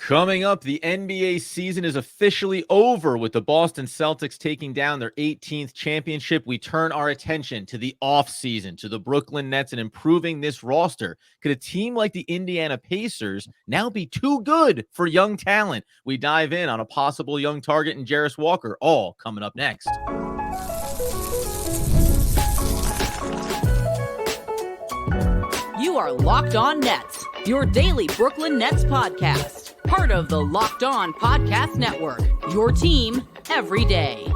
Coming up, the NBA season is officially over with the Boston Celtics taking down their 18th championship. We turn our attention to the offseason, to the Brooklyn Nets, and improving this roster. Could a team like the Indiana Pacers now be too good for young talent? We dive in on a possible young target in Jarace Walker, all coming up next. You are Locked On Nets, your daily Brooklyn Nets podcast. Part of the Locked On Podcast Network, your team every day.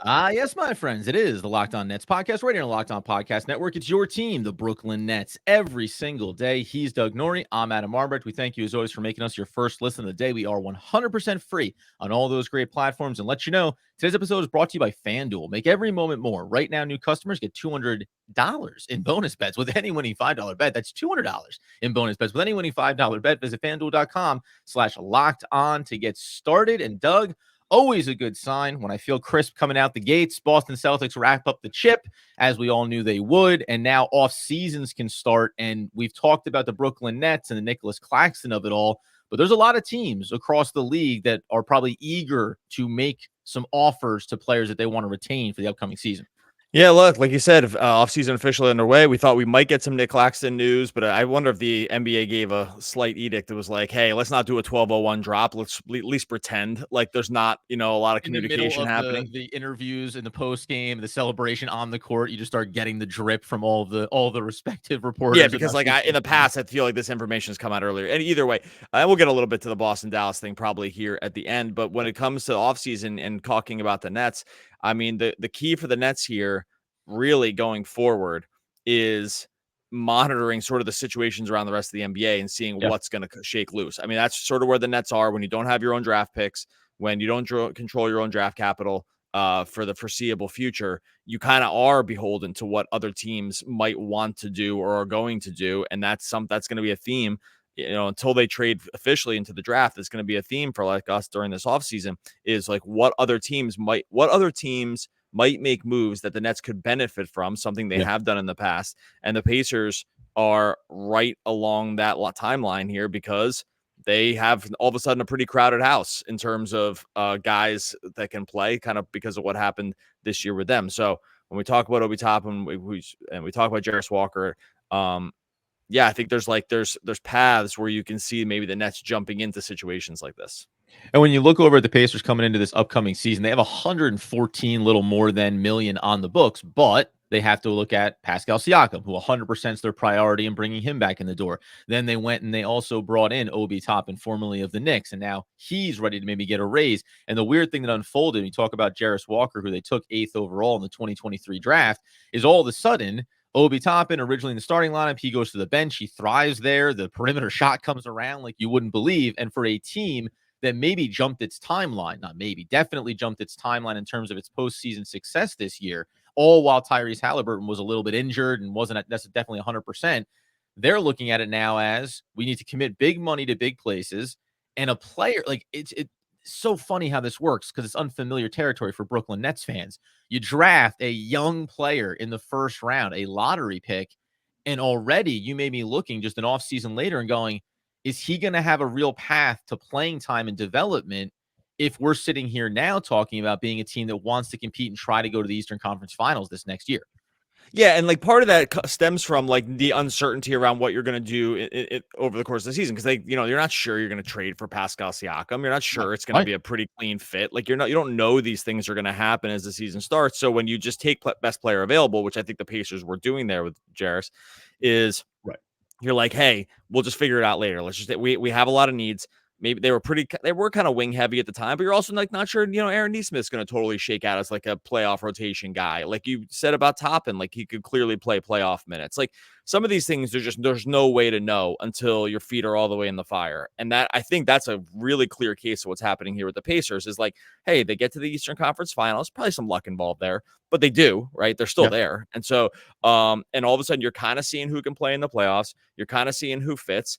Yes, my friends, it is the Locked On Nets podcast right here on the Locked On Podcast Network. It's your team, the Brooklyn Nets, every single day. He's Doug Norrie. I'm Adam Arbrecht. We thank you, as always, for making us your first listen of the day. We are 100% free on all those great platforms. And let you know, today's episode is brought to you by FanDuel. Make every moment more. Right now, new customers get $200 in bonus bets with any winning $5 bet. That's $200 in bonus bets with any winning $5 bet. Visit FanDuel.com/LockedOn to get started. And Doug, always a good sign when I feel crisp coming out the gates. Boston Celtics wrap up the chip, as we all knew they would, and now off seasons can start. And we've talked about the Brooklyn Nets and the Nicholas Claxton of it all, but there's a lot of teams across the league that are probably eager to make some offers to players that they want to retain for the upcoming season. Yeah, look, like you said, offseason officially underway. We thought we might get some Nick Claxton news, but I wonder if the NBA gave a slight edict that was like, hey, let's not do a 12:01 drop. Let's at least pretend like there's not, a lot of communication happening. The interviews in the post game, the celebration on the court, you just start getting the drip from all the respective reporters. Yeah, because in the past, I feel like this information has come out earlier. And either way, we'll get a little bit to the Boston-Dallas thing probably here at the end. But when it comes to offseason and talking about the Nets, I mean, the key for the Nets here really going forward is monitoring sort of the situations around the rest of the NBA and seeing what's going to shake loose. I mean, that's sort of where the Nets are when you don't have your own draft picks, when you don't control your own draft capital for the foreseeable future. You kind of are beholden to what other teams might want to do or are going to do. And that's going to be a theme, until they trade officially into the draft. It's going to be a theme for like us during this offseason is like what other teams might make moves that the Nets could benefit from, something they have done in the past. And the Pacers are right along that timeline here because they have all of a sudden a pretty crowded house in terms of guys that can play, kind of because of what happened this year with them. So when we talk about Obi Toppin and we talk about Jarace Walker, I think there's paths where you can see maybe the Nets jumping into situations like this. And when you look over at the Pacers coming into this upcoming season, they have 114 little more than million on the books, but they have to look at Pascal Siakam, who 100% is their priority in bringing him back in the door. Then they went and they also brought in Obi Toppin, formerly of the Knicks, and now he's ready to maybe get a raise. And the weird thing that unfolded, you talk about Jarace Walker, who they took 8th overall in the 2023 draft, is all of a sudden Obi Toppin, originally in the starting lineup, he goes to the bench. He thrives there. The perimeter shot comes around like you wouldn't believe. And for a team that maybe jumped its timeline, definitely jumped its timeline in terms of its postseason success this year, all while Tyrese Halliburton was a little bit injured and that's definitely 100%. They're looking at it now as we need to commit big money to big places. And a player, like it's so funny how this works because it's unfamiliar territory for Brooklyn Nets fans. You draft a young player in the first round, a lottery pick, and already you may be looking just an offseason later and going, is he going to have a real path to playing time and development if we're sitting here now talking about being a team that wants to compete and try to go to the Eastern Conference Finals this next year? Yeah, and like part of that stems from like the uncertainty around what you're going to do over the course of the season, because you're not sure you're going to trade for Pascal Siakam. You're not sure it's going to be a pretty clean fit. Like you don't know these things are going to happen as the season starts. So when you just take best player available, which I think the Pacers were doing there with Jarace, is right. You're like, hey, we'll just figure it out later. Let's just we have a lot of needs. Maybe they were kind of wing heavy at the time, but you're also like not sure, Aaron Nesmith's going to totally shake out as like a playoff rotation guy. Like you said about Toppin, like he could clearly play playoff minutes. Like some of these things, there's no way to know until your feet are all the way in the fire. And that, I think that's a really clear case of what's happening here with the Pacers is like, hey, they get to the Eastern Conference Finals, probably some luck involved there, but they do, right? They're still there. And so, and all of a sudden you're kind of seeing who can play in the playoffs. You're kind of seeing who fits.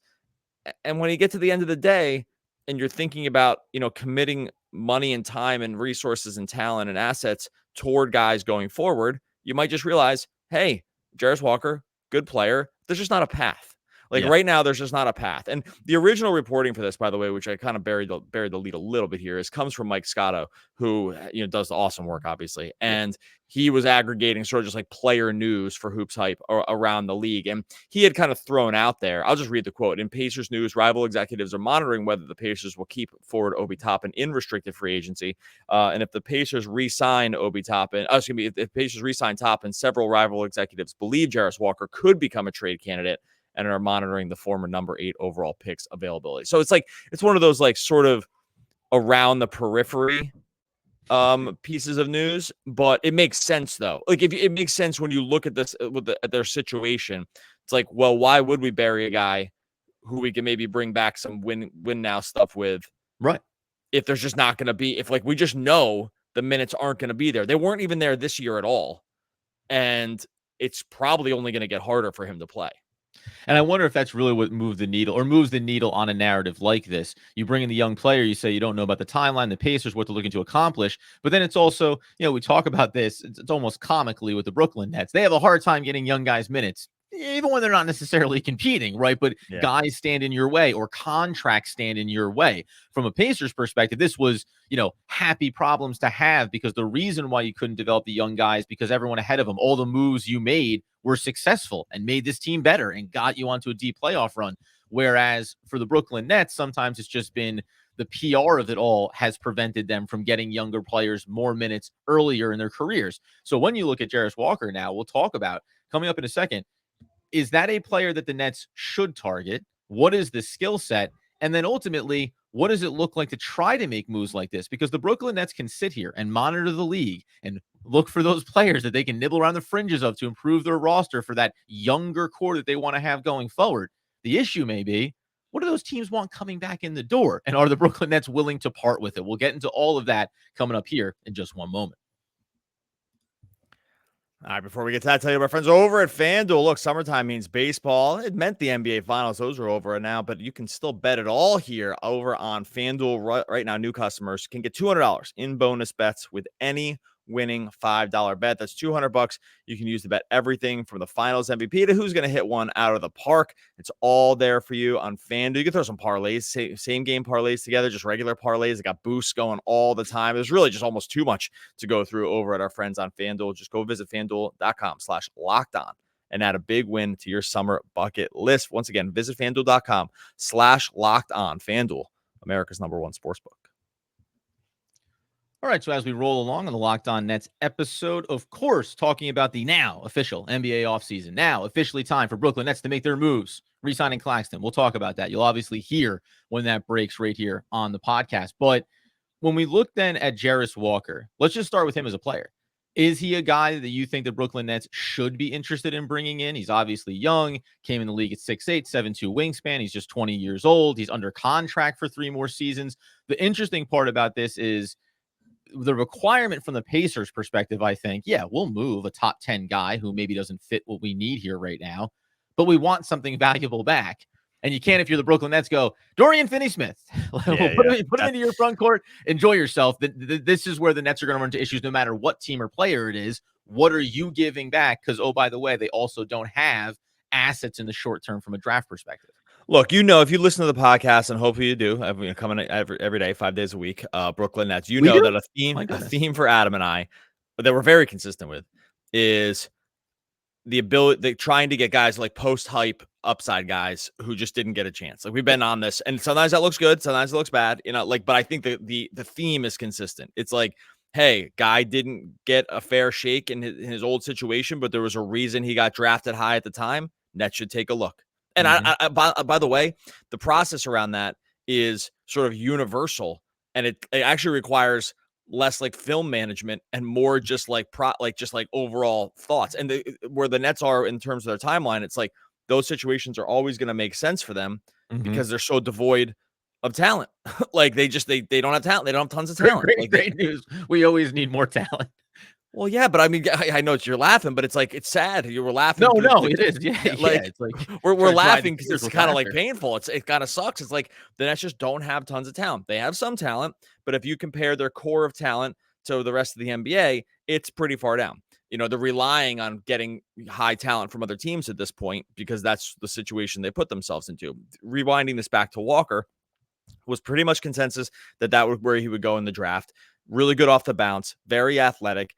And when you get to the end of the day and you're thinking about, committing money and time and resources and talent and assets toward guys going forward, you might just realize, hey, Jarace Walker, good player. There's just not a path, Like right now, there's just not a path. And the original reporting for this, by the way, which I kind of buried the lead a little bit here, comes from Mike Scotto, who does the awesome work, obviously, and he was aggregating sort of just like player news for Hoops Hype around the league, and he had kind of thrown out there. I'll just read the quote. In Pacers news, rival executives are monitoring whether the Pacers will keep forward Obi Toppin in restricted free agency, and if the Pacers re-sign Obi Toppin, if Pacers re-sign Toppin, several rival executives believe Jarace Walker could become a trade candidate and are monitoring the former number 8 overall pick's availability. So it's one of those like sort of around the periphery pieces of news, but it makes sense though. Like it makes sense when you look at this at their situation. It's like, well, why would we bury a guy who we can maybe bring back some win now stuff with, right? If there's just not going to be, if like we just know the minutes aren't going to be there. They weren't even there this year at all, and it's probably only going to get harder for him to play. And I wonder if that's really what moves the needle on a narrative like this. You bring in the young player, you say you don't know about the timeline, the Pacers, what they're looking to accomplish. But then it's also, we talk about this, it's almost comically with the Brooklyn Nets. They have a hard time getting young guys minutes, even when they're not necessarily competing, right? But guys stand in your way or contracts stand in your way. From a Pacers perspective, this was, happy problems to have, because the reason why you couldn't develop the young guys, because everyone ahead of them, all the moves you made were successful and made this team better and got you onto a deep playoff run. Whereas for the Brooklyn Nets, sometimes it's just been the PR of it all has prevented them from getting younger players more minutes earlier in their careers. So when you look at Jarace Walker now, we'll talk about coming up in a second, is that a player that the Nets should target? What is the skill set? And then ultimately, what does it look like to try to make moves like this? Because the Brooklyn Nets can sit here and monitor the league and look for those players that they can nibble around the fringes of to improve their roster for that younger core that they want to have going forward. The issue may be, what do those teams want coming back in the door? And are the Brooklyn Nets willing to part with it? We'll get into all of that coming up here in just one moment. All right, before we get to that, I'll tell you about my friends over at FanDuel. Look, summertime means baseball. It meant the NBA Finals. Those are over now, but you can still bet it all here over on FanDuel. Right now, new customers can get $200 in bonus bets with any winning $5 bet. That's $200. You can use to bet everything from the Finals MVP to who's going to hit one out of the park. It's all there for you on FanDuel. You can throw some parlays, same game parlays together, just regular parlays. They got boosts going all the time. There's really just almost too much to go through over at our friends on FanDuel. Just go visit FanDuel.com/LockedOn and add a big win to your summer bucket list. Once again, visit FanDuel.com/LockedOn. FanDuel, America's #1 sportsbook. All right, so as we roll along on the Locked On Nets episode, of course, talking about the now official NBA offseason, now officially time for Brooklyn Nets to make their moves, re-signing Claxton. We'll talk about that. You'll obviously hear when that breaks right here on the podcast. But when we look then at Jarace Walker, let's just start with him as a player. Is he a guy that you think the Brooklyn Nets should be interested in bringing in? He's obviously young, came in the league at 6'8", 7'2" wingspan. He's just 20 years old. He's under contract for 3 more seasons. The interesting part about this is the requirement from the Pacers perspective, I think, we'll move a top 10 guy who maybe doesn't fit what we need here right now, but we want something valuable back. And you can't, if you're the Brooklyn Nets, go, Dorian Finney-Smith, put him into your front court, enjoy yourself. This is where the Nets are going to run into issues no matter what team or player it is. What are you giving back? Because, oh, by the way, they also don't have assets in the short term from a draft perspective. Look, if you listen to the podcast, and hopefully you do, coming every day, 5 days a week, Brooklyn Nets, that a theme for Adam and I that we're very consistent with is the ability, trying to get guys like post-hype upside guys who just didn't get a chance. Like, we've been on this, and sometimes that looks good, sometimes it looks bad, but I think the theme is consistent. It's like, hey, guy didn't get a fair shake in his old situation, but there was a reason he got drafted high at the time. Nets should take a look. And I by the way, the process around that is sort of universal, and it actually requires less like film management and more just like overall thoughts. And where the Nets are in terms of their timeline, it's like those situations are always going to make sense for them because they're so devoid of talent. Like they don't have talent. They don't have tons of talent. Great news. We always need more talent. Well, yeah, but I mean, I know you're laughing, but it's like, it's sad. You were laughing. No, it is. Yeah, it's like we're laughing because it's kind of like painful. It kind of sucks. It's like the Nets just don't have tons of talent. They have some talent, but if you compare their core of talent to the rest of the NBA, it's pretty far down. they're relying on getting high talent from other teams at this point because that's the situation they put themselves into. Rewinding this back to Walker, was pretty much consensus that was where he would go in the draft. Really good off the bounce, very athletic.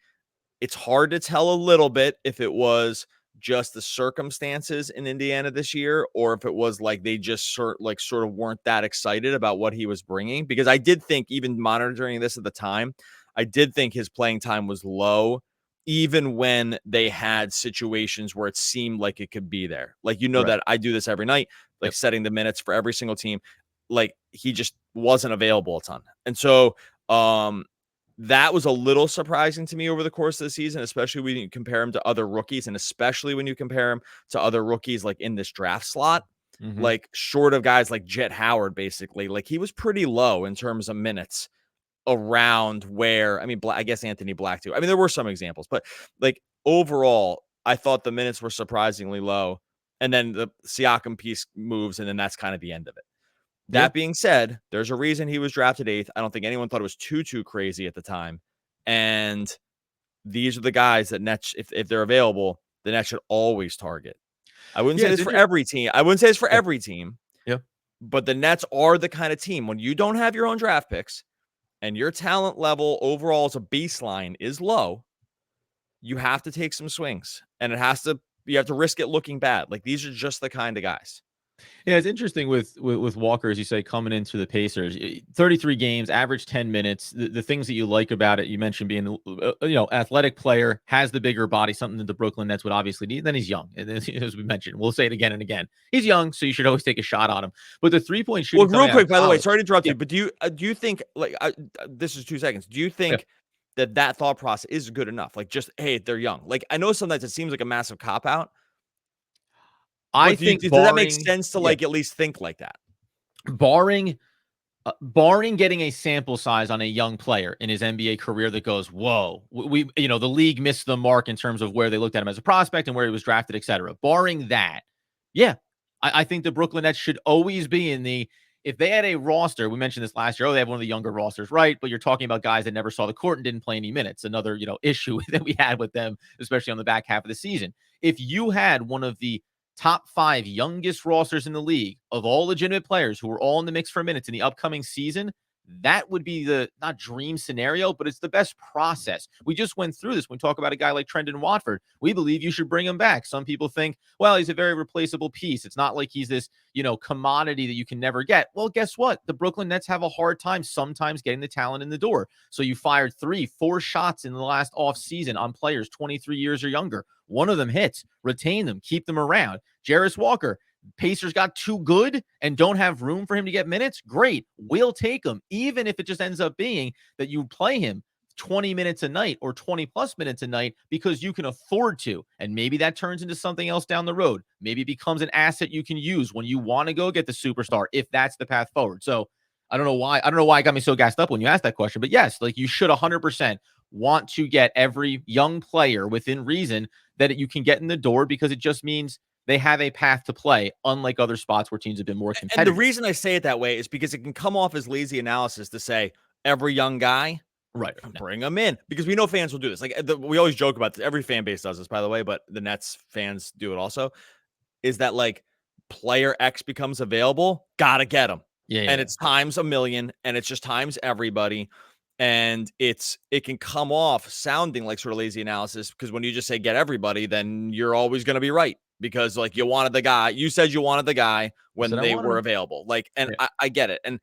It's hard to tell a little bit if it was just the circumstances in Indiana this year, or if it was like they just sort of weren't that excited about what he was bringing. Because I did think, even monitoring this at the time, I did think his playing time was low, even when they had situations where it seemed like it could be there. Like, Right. that I do this every night, like setting the minutes for every single team. Like, he just wasn't available a ton. And so that was a little surprising to me over the course of the season, especially when you compare him to other rookies, and especially when you compare him to other rookies like in this draft slot, like short of guys like Jet Howard, basically. Like, he was pretty low in terms of minutes around where, I guess Anthony Black too. There were some examples, but like overall, I thought the minutes were surprisingly low. And then the Siakam piece moves, and then that's kind of the end of it. That being said, there's a reason he was drafted 8th. I don't think anyone thought it was too crazy at the time. And these are the guys that Nets, if they're available, the Nets should always target. I wouldn't say this for every team. I wouldn't say it's for every team. Yeah. But the Nets are the kind of team, when you don't have your own draft picks and your talent level overall as a baseline is low, you have to take some swings. And you have to risk it looking bad. Like, these are just the kind of guys. Yeah, it's interesting with Walker, as you say, coming into the Pacers. 33 games, average 10 minutes. The things that you like about it, you mentioned being, athletic player, has the bigger body, something that the Brooklyn Nets would obviously need. Then he's young, and as we mentioned, we'll say it again and again. He's young, so you should always take a shot on him. But the 3-point shooting. Well, real quick, by the way, sorry to interrupt you, but do you think, like, this is 2 seconds? Do you think that thought process is good enough? Like, just, hey, they're young. Like, I know sometimes it seems like a massive cop out. I think does that make sense to like at least think like that? Barring getting a sample size on a young player in his NBA career that goes, whoa, the league missed the mark in terms of where they looked at him as a prospect and where he was drafted, etc. Barring that, I think the Brooklyn Nets should always be if they had a roster, we mentioned this last year, they have one of the younger rosters, right? But you're talking about guys that never saw the court and didn't play any minutes. Another, issue that we had with them, especially on the back half of the season. If you had one of the top 5 youngest rosters in the league of all legitimate players who are all in the mix for minutes in the upcoming season, that would be the not dream scenario, but it's the best process. We just went through this when we talk about a guy like Trendon Watford. We believe you should bring him back. Some people think, well, he's a very replaceable piece. It's not like he's this, commodity that you can never get. Well, guess what? The Brooklyn Nets have a hard time sometimes getting the talent in the door. So you fired 3-4 shots in the last offseason on players 23 years or younger. One of them hits. Retain them. Keep them around. Jarace Walker. Pacers got too good and don't have room for him to get minutes. Great. We'll take him. Even if it just ends up being that you play him 20 minutes a night or 20 plus minutes a night because you can afford to. And maybe that turns into something else down the road. Maybe it becomes an asset you can use when you want to go get the superstar, if that's the path forward. So I don't know why it got me so gassed up when you asked that question, but yes, like, you should 100% want to get every young player within reason that you can get in the door, because it just means they have a path to play, unlike other spots where teams have been more competitive. And the reason I say it that way is because it can come off as lazy analysis to say every young guy, right, bring them in, because we know fans will do this. Like, we always joke about this. Every fan base does this, by the way, but the Nets fans do it also. Is that like player X becomes available, gotta get them. And it's times a million, and it's just times everybody. And it can come off sounding like sort of lazy analysis, because when you just say get everybody, then you're always going to be right, because like you said you wanted the guy when they were available. Like, and I get it. And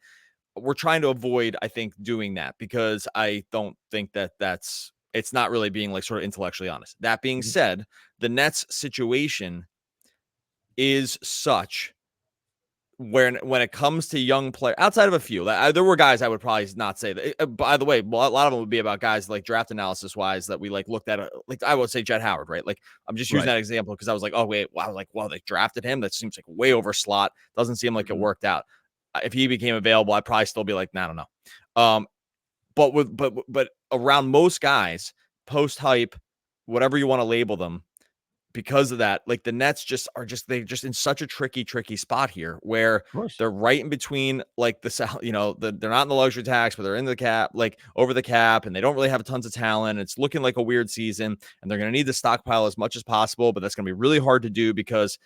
we're trying to avoid, I think, doing that, because I don't think it's not really being like sort of intellectually honest. That being said, the Nets situation is such when it comes to young players, outside of a few, there were guys I would probably not say that. By the way, a lot of them would be about guys like draft analysis wise that we like looked at. Like, I would say Jet Howard, right? Like, I'm just using that example because I was like, oh wait, wow, like, well, they drafted him. That seems like way over slot. Doesn't seem like it worked out. If he became available, I'd probably still be like, nah, I don't know. But around most guys, post hype, whatever you want to label them, because of that, like the Nets they're just in such a tricky spot here where they're right in between like they're not in the luxury tax, but they're in the cap, like over the cap, and they don't really have tons of talent. It's looking like a weird season, and they're going to need to stockpile as much as possible, but that's going to be really hard to do because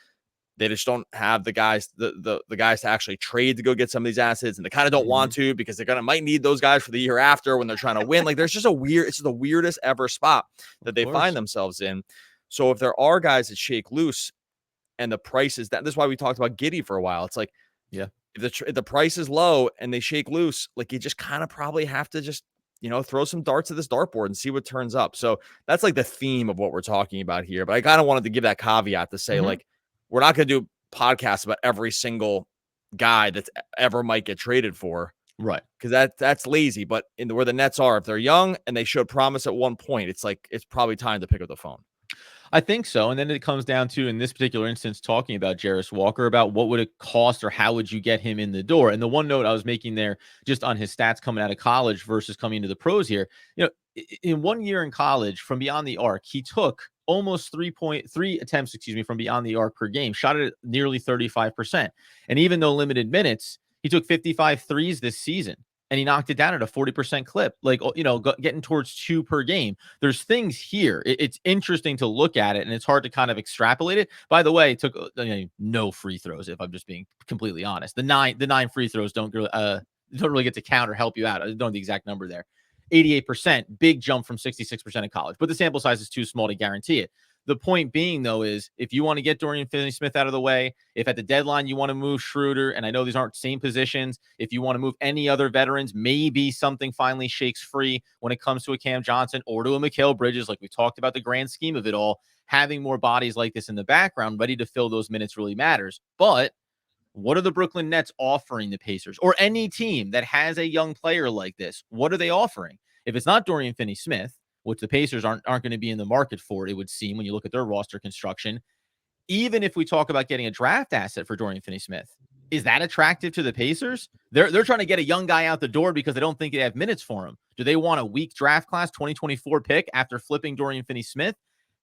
they just don't have the guys, the guys to actually trade to go get some of these assets, and they kind of don't want to because they're might need those guys for the year after when they're trying to win. Like it's just the weirdest ever spot that they find themselves in. So if there are guys that shake loose and the price is this is why we talked about Giddey for a while. It's like, if the price is low and they shake loose, like you just kind of probably have to just, throw some darts at this dartboard and see what turns up. So that's like the theme of what we're talking about here. But I kind of wanted to give that caveat to say, like, we're not going to do podcasts about every single guy that's ever might get traded for. Right. Because that's lazy. But where the Nets are, if they're young and they showed promise at one point, it's like, it's probably time to pick up the phone. I think so. And then it comes down to, in this particular instance, talking about Jarace Walker, about what would it cost or how would you get him in the door? And the one note I was making there just on his stats coming out of college versus coming into the pros here, in 1 year in college from beyond the arc, he took almost 3.3 attempts, from beyond the arc per game, shot it at nearly 35%. And even though limited minutes, he took 55 threes this season. And he knocked it down at a 40% clip, like, getting towards 2 per game. There's things here. It's interesting to look at it, and it's hard to kind of extrapolate it. By the way, it took no free throws, if I'm just being completely honest. The nine free throws don't really get to count or help you out. I don't know the exact number there. 88%, big jump from 66% in college. But the sample size is too small to guarantee it. The point being, though, is if you want to get Dorian Finney-Smith out of the way, if at the deadline you want to move Schroeder, and I know these aren't same positions, if you want to move any other veterans, maybe something finally shakes free when it comes to a Cam Johnson or to a Mikal Bridges, like we talked about the grand scheme of it all, having more bodies like this in the background ready to fill those minutes really matters. But what are the Brooklyn Nets offering the Pacers or any team that has a young player like this? What are they offering? If it's not Dorian Finney-Smith, which the Pacers aren't going to be in the market for, it would seem, when you look at their roster construction. Even if we talk about getting a draft asset for Dorian Finney-Smith, is that attractive to the Pacers? They're trying to get a young guy out the door because they don't think they have minutes for him. Do they want a weak draft class 2024 pick after flipping Dorian Finney-Smith?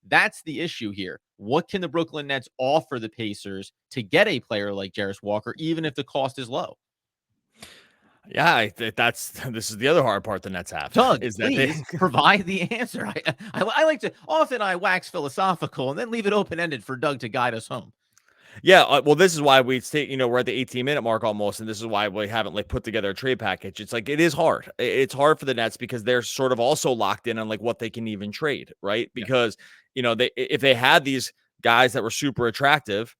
That's the issue here. What can the Brooklyn Nets offer the Pacers to get a player like Jarace Walker, even if the cost is low? Yeah, this is the other hard part the Nets have. Doug, is that please provide the answer. I like to often wax philosophical and then leave it open-ended for Doug to guide us home. Yeah, well, this is why we're at the 18-minute mark almost, and this is why we haven't put together a trade package. It's like it is hard. It's hard for the Nets because they're sort of also locked in on what they can even trade, right? Because if they had these guys that were super attractive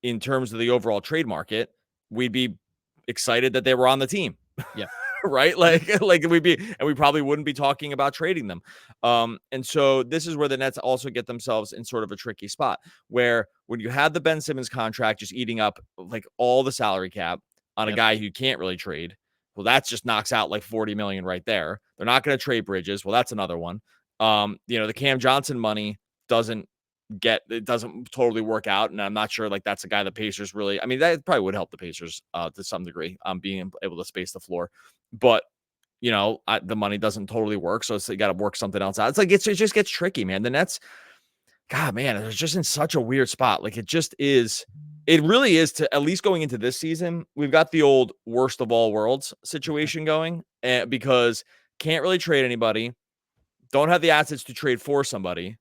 in terms of the overall trade market, we'd be excited that they were on the team. Yeah. Right. We probably wouldn't be talking about trading them. And so this is where the Nets also get themselves in sort of a tricky spot where when you have the Ben Simmons contract just eating up all the salary cap on a guy who you can't really trade. Well, that just knocks out $40 million right there. They're not going to trade Bridges. Well, that's another one. The Cam Johnson money doesn't totally work out, and I'm not sure that's a guy the Pacers really, I mean, that probably would help the Pacers to some degree being able to space the floor, but the money doesn't totally work, so you got to work something else out. It just gets tricky, man. The Nets, God, man, they're just in such a weird spot. It really is. To at least going into this season, we've got the old worst of all worlds situation going, because can't really trade anybody, don't have the assets to trade for somebody.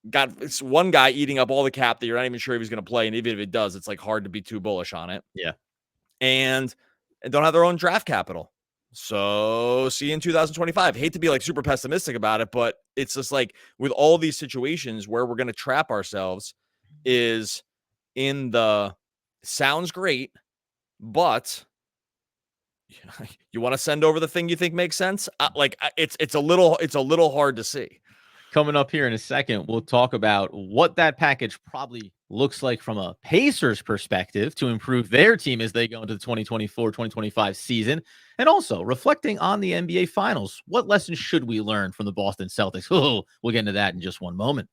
Got one guy eating up all the cap that you're not even sure if he's going to play. And even if it does, it's hard to be too bullish on it. Yeah. And don't have their own draft capital. So see you in 2025. Hate to be super pessimistic about it, but it's just with all these situations where we're going to trap ourselves is in the sounds great, but you want to send over the thing you think makes sense. It's a little hard to see. Coming up here in a second, we'll talk about what that package probably looks like from a Pacers perspective to improve their team as they go into the 2024-2025 season, and also reflecting on the NBA Finals. What lessons should we learn from the Boston Celtics? Oh, we'll get into that in just one moment.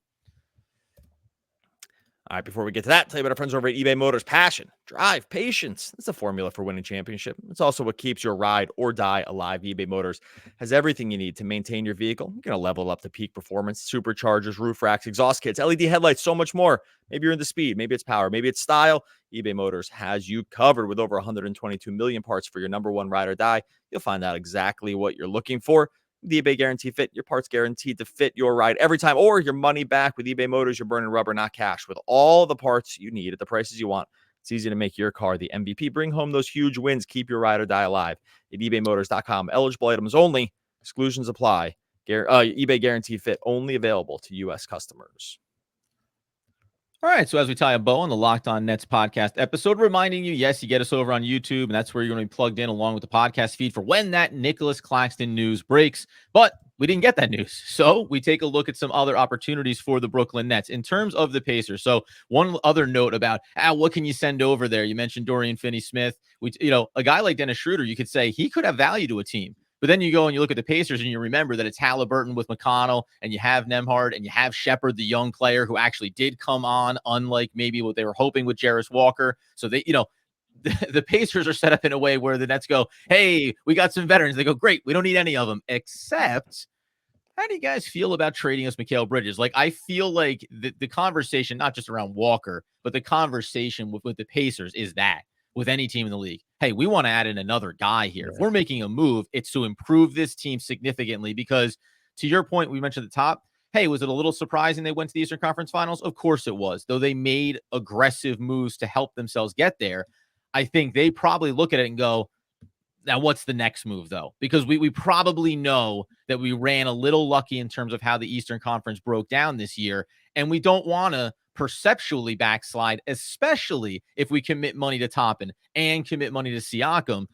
All right, before we get to that, tell you about our friends over at eBay Motors. Passion, drive, patience. That's a formula for winning championship. It's also what keeps your ride or die alive. eBay Motors has everything you need to maintain your vehicle. You're going to level up to peak performance, superchargers, roof racks, exhaust kits, LED headlights, so much more. Maybe you're into speed, maybe it's power, maybe it's style. eBay Motors has you covered with over 122 million parts for your number one ride or die. You'll find out exactly what you're looking for. The eBay Guarantee Fit, your parts guaranteed to fit your ride every time, or your money back. With eBay Motors, you're burning rubber, not cash. With all the parts you need at the prices you want, it's easy to make your car the MVP. Bring home those huge wins. Keep your ride or die alive at ebaymotors.com. Eligible items only. Exclusions apply. eBay Guarantee Fit, only available to U.S. customers. All right, so as we tie a bow on the Locked On Nets podcast episode, reminding you, yes, you get us over on YouTube, and that's where you're going to be plugged in along with the podcast feed for when that Nicholas Claxton news breaks. But we didn't get that news, so we take a look at some other opportunities for the Brooklyn Nets in terms of the Pacers. So one other note about what can you send over there? You mentioned Dorian Finney-Smith. A guy like Dennis Schroeder, you could say he could have value to a team. But then you go and you look at the Pacers and you remember that it's Halliburton with McConnell, and you have Nembhard, and you have Shepherd, the young player who actually did come on, unlike maybe what they were hoping with Jarace Walker. So they, the Pacers are set up in a way where the Nets go, hey, we got some veterans. They go, great, we don't need any of them, except how do you guys feel about trading us Mikal Bridges? Like, I feel like the conversation, not just around Walker, but the conversation with the Pacers is that with any team in the league, hey, we want to add in another guy here. If we're making a move, it's to improve this team significantly because, to your point, we mentioned at the top, hey, was it a little surprising they went to the Eastern Conference Finals? Of course it was, though they made aggressive moves to help themselves get there. I think they probably look at it and go, now what's the next move, though? Because we probably know that we ran a little lucky in terms of how the Eastern Conference broke down this year, and we don't want to perceptually backslide, especially if we commit money to Toppin and commit money to Siakam.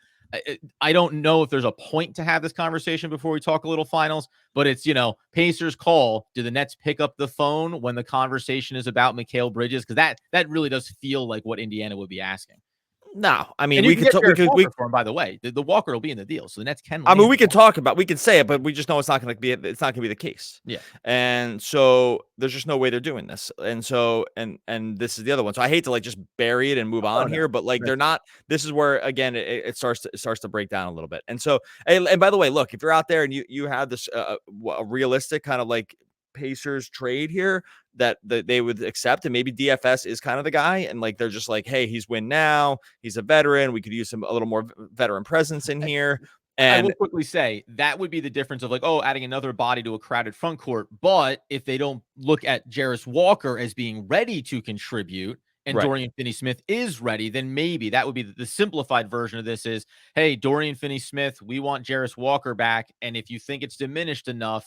I don't know if there's a point to have this conversation before we talk a little finals, but it's, Pacers call. Do the Nets pick up the phone when the conversation is about Mikal Bridges? Because that really does feel like what Indiana would be asking. No, I mean, and we could for him, by the way, the Walker will be in the deal, so the Nets can. I mean, we can say it, but we just know it's not going to be the case. Yeah, and so there's just no way they're doing this, and so and this is the other one. So I hate to just bury it and move on here, but they're not. This is where again it starts to break down a little bit. And so and by the way, look, if you're out there and you have this a realistic kind of Pacers trade here that they would accept, and maybe DFS is kind of the guy, and they're just hey, he's win now, he's a veteran, we could use a little more veteran presence in here. And I will quickly say that would be the difference of adding another body to a crowded front court. But if they don't look at Jarace Walker as being ready to contribute, and Dorian Finney-Smith is ready, then maybe that would be the simplified version of this is, hey, Dorian Finney-Smith, we want Jarace Walker back, and if you think it's diminished enough,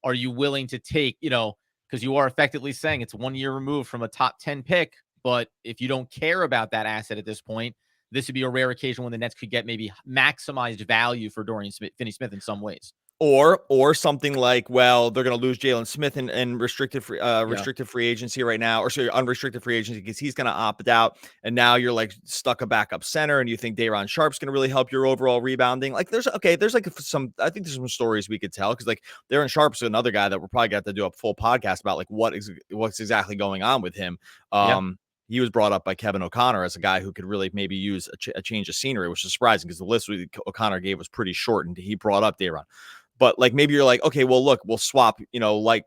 are you willing to take, because you are effectively saying it's 1 year removed from a top 10 pick. But if you don't care about that asset at this point, this would be a rare occasion when the Nets could get maybe maximized value for Dorian Finney-Smith in some ways. Or something they're going to lose Jalen Smith in restricted free agency right now, or sorry, unrestricted free agency, because he's going to opt out, and now you're stuck a backup center, and you think Day'Ron Sharpe's going to really help your overall rebounding. There's some, I think there's some stories we could tell, because Day'Ron Sharpe's another guy that we're probably got to do a full podcast about what's exactly going on with him. He was brought up by Kevin O'Connor as a guy who could really maybe use a change of scenery, which is surprising because the list O'Connor gave was pretty short, and he brought up Day'Ron. But maybe you're okay, well, look, we'll swap, like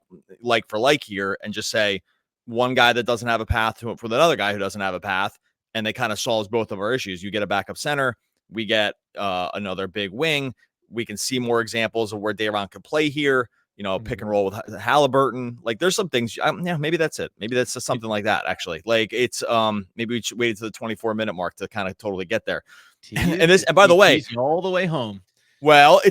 for like here, and just say one guy that doesn't have a path for another guy who doesn't have a path, and they kind of solves both of our issues. You get a backup center, we get another big wing. We can see more examples of where Day'Ron could play here. Pick and roll with Halliburton. There's some things. Maybe that's it. Maybe that's just something like that. Actually, it's maybe we should wait to the 24-minute mark to kind of totally get there. And by the way, all the way home. Well,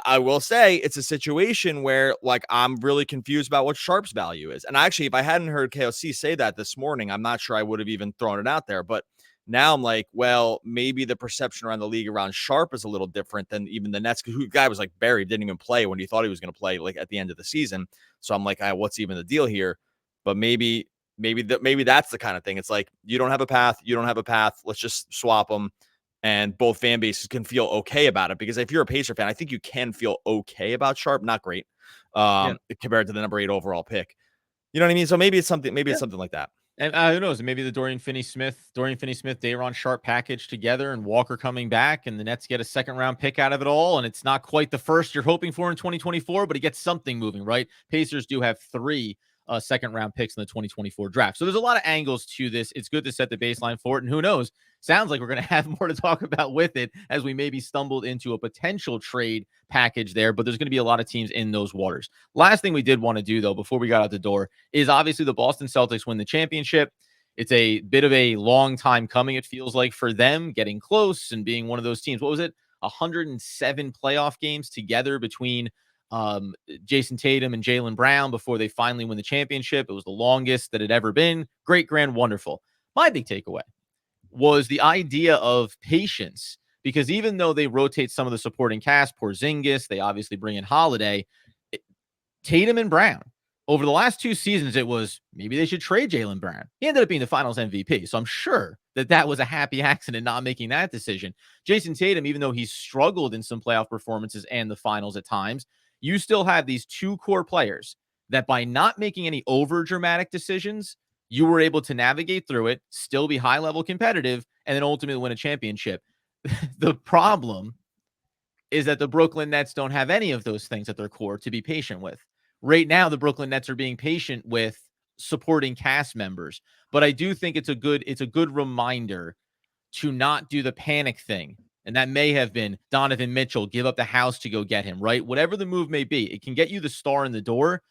I will say it's a situation where I'm really confused about what Sharpe's value is. And actually, if I hadn't heard KOC say that this morning, I'm not sure I would have even thrown it out there. But now I'm well, maybe the perception around the league around Sharpe is a little different than even the Nets. Who guy was buried, didn't even play when he thought he was going to play at the end of the season. So I'm what's even the deal here? But maybe that's the kind of thing. It's you don't have a path. You don't have a path. Let's just swap them. And both fan bases can feel okay about it, because if you're a Pacer fan, I think you can feel okay about Sharpe. Not great compared to the number 8 overall pick. You know what I mean? So maybe it's something. Maybe it's something like that. And who knows? Maybe the Dorian Finney-Smith, Day'Ron Sharpe package together, and Walker coming back, and the Nets get a second-round pick out of it all. And it's not quite the first you're hoping for in 2024, but it gets something moving, right? Pacers do have 3 second-round picks in the 2024 draft. So there's a lot of angles to this. It's good to set the baseline for it. And who knows? Sounds like we're going to have more to talk about with it as we maybe stumbled into a potential trade package there, but there's going to be a lot of teams in those waters. Last thing we did want to do, though, before we got out the door, is obviously the Boston Celtics win the championship. It's a bit of a long time coming, it feels like, for them, getting close and being one of those teams. What was it? 107 playoff games together between Jason Tatum and Jaylen Brown before they finally win the championship. It was the longest that had ever been. Great, grand, wonderful. My big takeaway was the idea of patience, because even though they rotate some of the supporting cast, Porzingis, they obviously bring in Holiday, Tatum and Brown, over the last 2 seasons, it was maybe they should trade Jaylen Brown. He ended up being the finals MVP. So I'm sure that was a happy accident not making that decision. Jason Tatum, even though he's struggled in some playoff performances and the finals at times, you still have these 2 core players that by not making any over dramatic decisions, you were able to navigate through it, still be high level competitive, and then ultimately win a championship. The problem is that the Brooklyn Nets don't have any of those things at their core to be patient with. Right now, the Brooklyn Nets are being patient with supporting cast members, but I do think it's a good reminder to not do the panic thing. And that may have been Donovan Mitchell, give up the house to go get him, right? Whatever the move may be, it can get you the star in the door,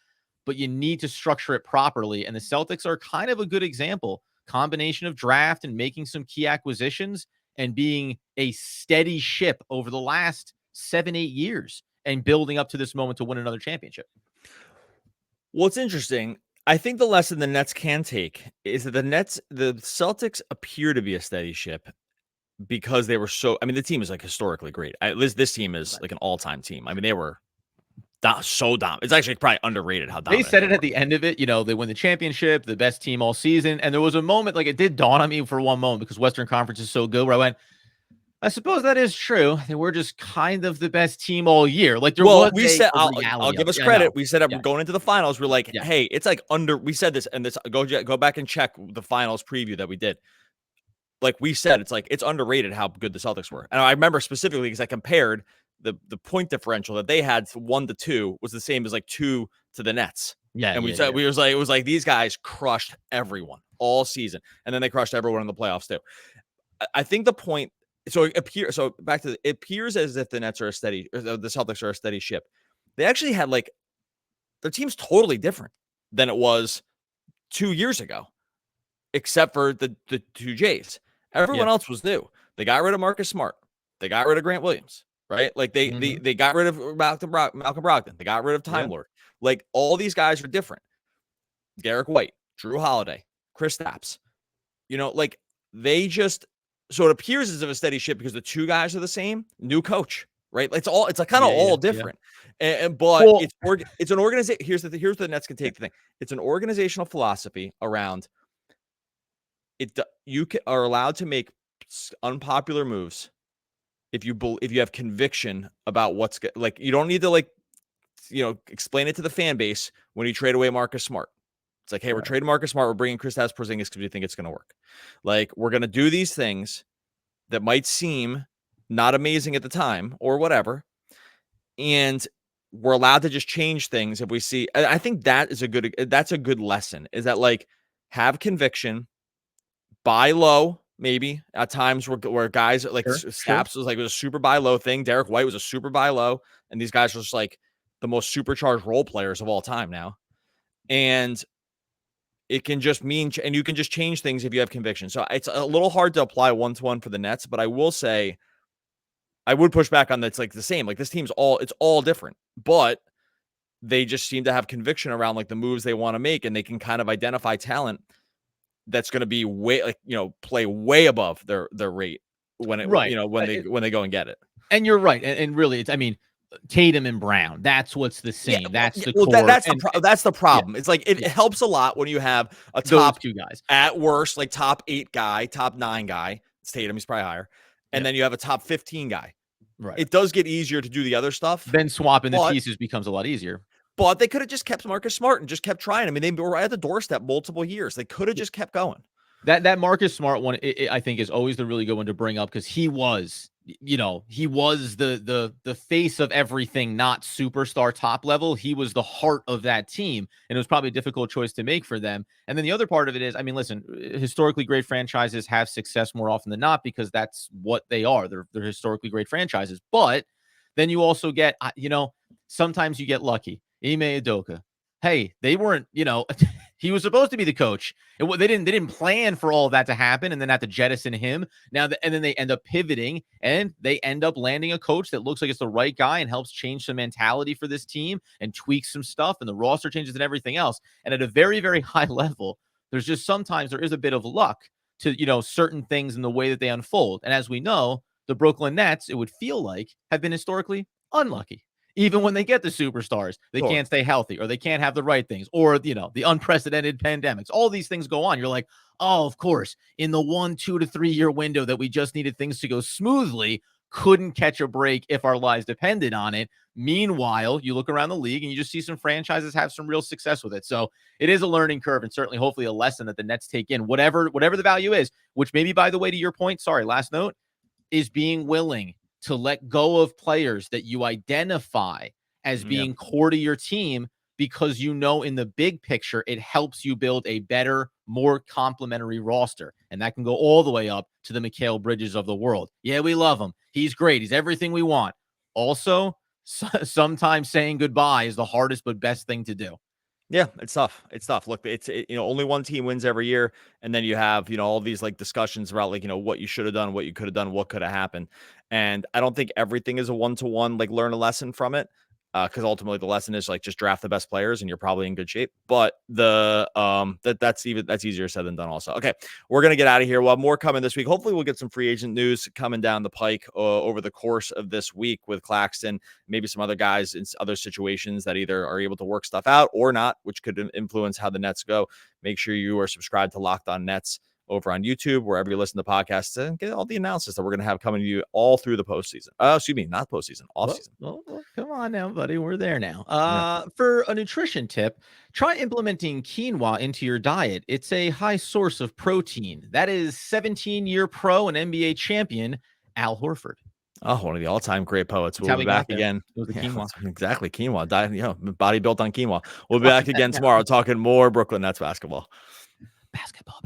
but you need to structure it properly. And the Celtics are kind of a good example. Combination of draft and making some key acquisitions and being a steady ship over the last 7-8 years and building up to this moment to win another championship. Well, it's interesting. I think the lesson the Nets can take is that the Celtics appear to be a steady ship because they were the team is like historically great. This team is like an all-time team. I mean, they were so dominant. It's actually probably underrated how dominant they said it at the end of it. They win the championship, the best team all season. And there was a moment, like it did dawn on me for one moment because Western Conference is so good, where I went, I suppose that is true. They were just kind of the best team all year. Like we said, I'll give us credit. We said we're going into the finals. We're like, hey, it's like we said this, and this go back and check the finals preview that we did. Like we said, it's like it's underrated how good the Celtics were. And I remember specifically because I compared the point differential that they had 1 to 2 was the same as like 2 to the Nets. Yeah. And we said it was like these guys crushed everyone all season, and then they crushed everyone in the playoffs too. I think the point. So it appears as if the Celtics are a steady ship. They actually had their team's totally different than it was 2 years ago, except for the 2 Jays. Everyone else was new. They got rid of Marcus Smart. They got rid of Grant Williams, right? Like they got rid of Malcolm Brogdon. They got rid of Time Lord. Like all these guys are different. Derek White, Drew Holiday, Kristaps. They just. So it appears as if a steady ship because the 2 guys are the same. New coach, right? It's kind of all different. Yeah. But it's an organization. Here's the Nets can take the thing. It's an organizational philosophy around it. You are allowed to make unpopular moves if you have conviction about what's like. You don't need to explain it to the fan base when you trade away Marcus Smart. It's like, hey, we're trading Marcus Smart. We're bringing Kristaps Porzingis because we think it's going to work. Like, we're going to do these things that might seem not amazing at the time or whatever. And we're allowed to just change things if we see. I think that's a good lesson, is that have conviction, buy low, maybe at times where guys Staps was a super buy low thing. Derek White was a super buy low. And these guys are just the most supercharged role players of all time now. And it can just mean, and you can just change things if you have conviction. So it's a little hard to apply 1-to-1 for the Nets, but I will say, I would push back on that. It's the same. This team's it's all different, but they just seem to have conviction around the moves they want to make, and they can kind of identify talent that's going to be play way above their rate when they go and get it. And you're right. And really, Tatum and Brown. That's what's the same. Yeah, that's the core. That's the problem. Yeah. It's it helps a lot when you have a top 2 guys at worst, top 8 guy, top 9 guy. It's Tatum, he's probably higher, and then you have a top 15 guy. Right. It does get easier to do the other stuff. Then swapping the pieces becomes a lot easier. But they could have just kept Marcus Smart and just kept trying. I mean, they were at the doorstep multiple years. They could have just kept going. That Marcus Smart one, I think, is always the really good one to bring up because he was the face of everything, not superstar top level. He was the heart of that team, and it was probably a difficult choice to make for them. And then the other part of it is, I mean, listen, historically great franchises have success more often than not because that's what they are. They're historically great franchises. But then you also get, sometimes you get lucky. Ime Udoka. Hey, they weren't, he was supposed to be the coach. They didn't plan for all of that to happen and then have to jettison him. And then they end up pivoting and they end up landing a coach that looks like it's the right guy and helps change some mentality for this team and tweak some stuff and the roster changes and everything else. And at a very, very high level, there's just sometimes there is a bit of luck to, certain things in the way that they unfold. And as we know, the Brooklyn Nets, it would feel like, have been historically unlucky. Even when they get the superstars, they can't stay healthy or they can't have the right things or, the unprecedented pandemics. All these things go on. You're like, oh, of course, in the 1, 2 to 3 year window that we just needed things to go smoothly, couldn't catch a break if our lives depended on it. Meanwhile, you look around the league and you just see some franchises have some real success with it. So it is a learning curve and certainly hopefully a lesson that the Nets take in, whatever the value is, which maybe, by the way, to your point, last note, is being willing to let go of players that you identify as being core to your team because in the big picture, it helps you build a better, more complementary roster. And that can go all the way up to the Mikal Bridges of the world. Yeah, we love him. He's great. He's everything we want. Also, sometimes saying goodbye is the hardest but best thing to do. Yeah, it's tough. It's tough. Look, only one team wins every year. And then you have, all these discussions about what you should have done, what you could have done, what could have happened. And I don't think everything is a one-to-one, learn a lesson from it. Because ultimately the lesson is just draft the best players and you're probably in good shape. But that's easier said than done also. Okay, we're gonna get out of here. We'll have more coming this week. Hopefully we'll get some free agent news coming down the pike over the course of this week with Claxton, maybe some other guys in other situations that either are able to work stuff out or not, which could influence how the Nets go. Make sure you are subscribed to Locked On Nets over on YouTube, wherever you listen to podcasts, and get all the analysis that we're going to have coming to you all through the postseason. Excuse me, not postseason, offseason. Well, come on now, buddy. We're there now. For a nutrition tip, try implementing quinoa into your diet. It's a high source of protein. That is 17-year pro and NBA champion Al Horford. Oh, one of the all-time great poets. We'll be back again. It was the quinoa. Exactly, quinoa. Body built on quinoa. We'll be back again tomorrow talking more Brooklyn Nets basketball. Basketball.